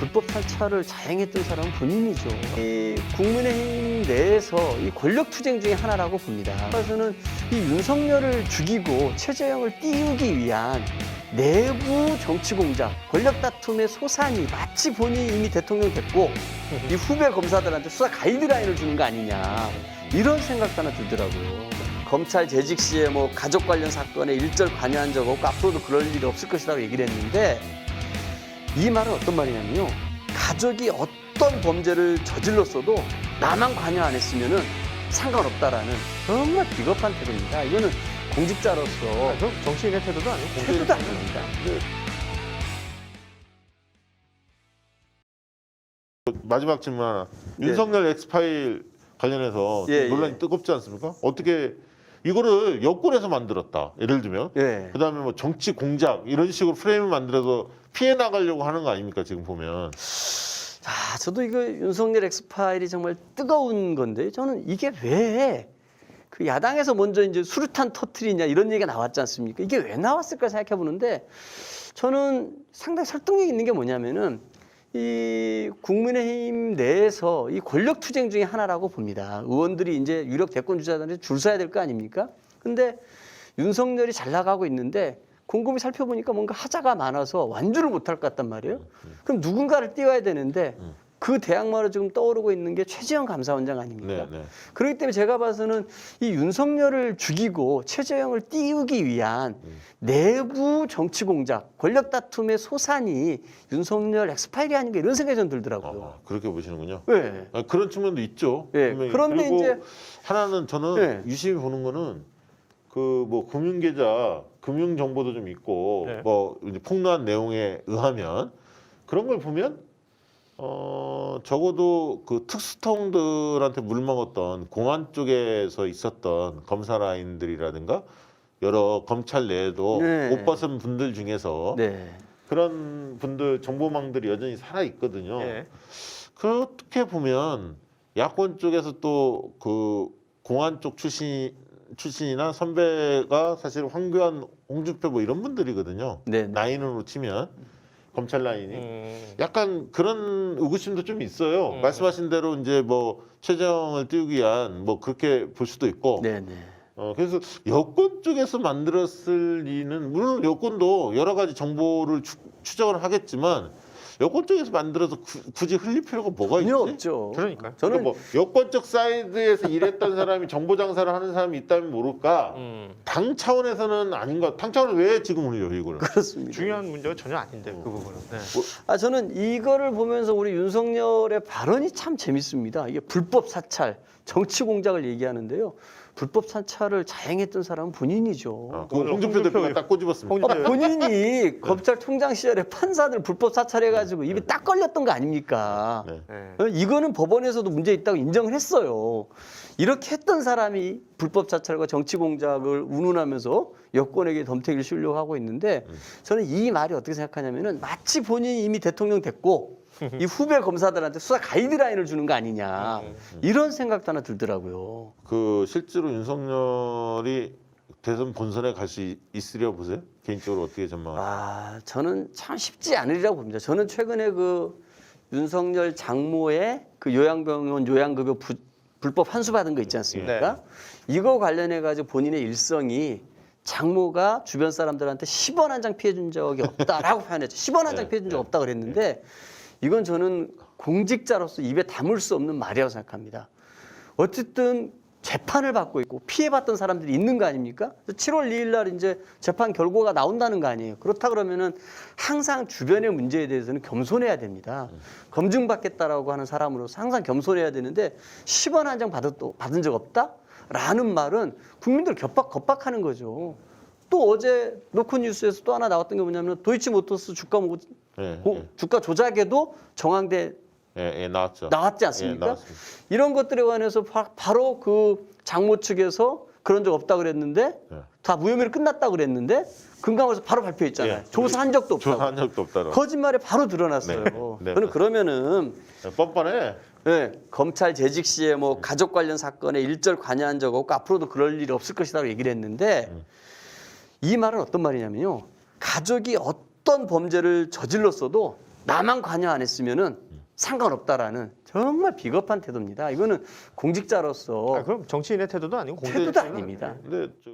불법 사찰을 자행했던 사람은 본인이죠. 이 국민의힘 내에서 이 권력투쟁 중에 하나라고 봅니다. 그래서는 이 윤석열을 죽이고 최재형을 띄우기 위한 내부 정치 공작, 권력 다툼의 소산이 마치 본인이 이미 대통령 됐고 이 후배 검사들한테 수사 가이드라인을 주는 거 아니냐 이런 생각도 하나 들더라고요. 검찰 재직 시에 뭐 가족 관련 사건에 일절 관여한 적 없고 앞으로도 그럴 일이 없을 것이라고 얘기를 했는데 이 말은 어떤 말이냐면요. 가족이 어떤 범죄를 저질렀어도 나만 관여 안 했으면은 상관없다라는 정말 비겁한 태도입니다. 이거는 공직자로서 정치인의 태도도 아니고 태도도 아닙니다. 마지막 질문 하나. 네. 윤석열 엑스파일 관련해서 예, 논란이 예. 뜨겁지 않습니까? 어떻게 이거를 여권에서 만들었다. 예를 들면 예. 그다음에 뭐 정치 공작 이런 식으로 프레임을 만들어서 피해 나가려고 하는 거 아닙니까? 지금 보면. 자, 저도 이거 윤석열 엑스파일이 정말 뜨거운 건데 저는 이게 왜 그 야당에서 먼저 이제 수류탄 터트리냐 이런 얘기가 나왔지 않습니까? 이게 왜 나왔을까 생각해 보는데 저는 상당히 설득력 있는 게 뭐냐면은 이 국민의힘 내에서 이 권력투쟁 중에 하나라고 봅니다. 의원들이 이제 유력 대권 주자들한테 줄 서야 될 거 아닙니까? 근데 윤석열이 잘 나가고 있는데 곰곰이 살펴보니까 뭔가 하자가 많아서 완주를 못할 것 같단 말이에요. 그럼 누군가를 띄워야 되는데 그 대항마로 지금 떠오르고 있는 게 최재형 감사원장 아닙니까? 네. 그렇기 때문에 제가 봐서는 이 윤석열을 죽이고 최재형을 띄우기 위한 내부 정치 공작, 권력 다툼의 소산이 윤석열 엑스파일이 아닌가 이런 생각이 좀 들더라고요. 그렇게 보시는군요. 네. 그런 측면도 있죠. 네. 분명히. 그런데 그리고 이제 하나는 저는 네. 유심히 보는 거는 그 뭐 금융계좌, 금융 정보도 좀 있고 네. 뭐 이제 폭로한 내용에 의하면 그런 걸 보면 적어도 그 특수통들한테 물먹었던 공안 쪽에서 있었던 검사 라인들이라든가 여러 검찰 내에도 네. 못 벗은 분들 중에서 네. 그런 분들 정보망들이 여전히 살아 있거든요. 예. 그렇게 보면 야권 쪽에서 또 그 공안 쪽 출신이나 선배가 사실 황교안, 홍준표 뭐 이런 분들이거든요. 네. 라인으로 치면 검찰 라인이 약간 그런 의구심도 좀 있어요. 말씀하신 대로 이제 뭐 최재형을 띄우기 위한 뭐 그렇게 볼 수도 있고. 네. 네. 그래서 여권 쪽에서 만들었을 리는 물론 여권도 여러 가지 정보를 추적을 하겠지만 여권 쪽에서 만들어서 굳이 흘릴 필요가 뭐가 있지? 전혀 없죠. 그러니까요. 저는 뭐 여권 쪽 사이드에서 일했던 사람이 정보 장사를 하는 사람이 있다면 모를까. 당 차원에서는 아닌가. 당 차원은 왜 지금 흘려요 이거를? 그렇습니다. 중요한 문제가 전혀 아닌데 그 부분은. 네. 저는 이거를 보면서 우리 윤석열의 발언이 참 재밌습니다. 이게 불법 사찰, 정치 공작을 얘기하는데요. 불법 사찰을 자행했던 사람은 본인이죠. 홍준표 대표가 딱 꼬집었습니다. 본인이 검찰총장 시절에 판사들 불법 사찰해가지고 입에 딱 걸렸던 거 아닙니까? 네. 네. 이거는 법원에서도 문제 있다고 인정을 했어요. 이렇게 했던 사람이 불법 사찰과 정치 공작을 운운하면서 여권에게 덤태기를 씌우려고 하고 있는데 저는 이 말이 어떻게 생각하냐면은 마치 본인이 이미 대통령 됐고 이 후배 검사들한테 수사 가이드라인을 주는 거 아니냐 이런 생각도 하나 들더라고요. 그 실제로 윤석열이 대선 본선에 갈 수 있으려 보세요? 개인적으로 어떻게 전망하세요? 저는 참 쉽지 않으리라고 봅니다. 저는 최근에 그 윤석열 장모의 그 요양병원 요양급여 불법 환수받은 거 있지 않습니까? 이거 관련해 가지고 본인의 일성이 장모가 주변 사람들한테 10원 한 장 피해 준 적이 없다라고 표현했죠. 10원 한 장 피해 준 적 없다 그랬는데 이건 저는 공직자로서 입에 담을 수 없는 말이라고 생각합니다. 어쨌든 재판을 받고 있고 피해봤던 사람들이 있는 거 아닙니까? 7월 2일 날 이제 재판 결과가 나온다는 거 아니에요. 그렇다 그러면은 항상 주변의 문제에 대해서는 겸손해야 됩니다. 검증받겠다라고 하는 사람으로서 항상 겸손해야 되는데 10원 한 장 받은 적 없다? 라는 말은 국민들 겁박하는 거죠. 또 어제 노컷뉴스에서 또 하나 나왔던 게 뭐냐면 도이치모터스 주가 조작에도 정황대 나왔죠. 나왔지 않습니까? 나왔습니다. 이런 것들에 관해서 바로 그 장모 측에서 그런 적 없다 그랬는데 다 무혐의로 끝났다 그랬는데 금감원에서 바로 발표했잖아요. 조사한 적도 없다고. 조사한 적도 없다고. 거짓말에 바로 드러났어요. 네. 저는 그러면은 뻔뻔해. 검찰 재직 시에 뭐 가족 관련 사건에 일절 관여한 적 없고 앞으로도 그럴 일이 없을 것이라고 얘기를 했는데 이 말은 어떤 말이냐면요. 가족이 어떤 범죄를 저질렀어도 나만 관여 안 했으면은 상관없다라는 정말 비겁한 태도입니다. 이거는 공직자로서 그럼 정치인의 태도도 아니고 태도도 아닙니다. 근데 저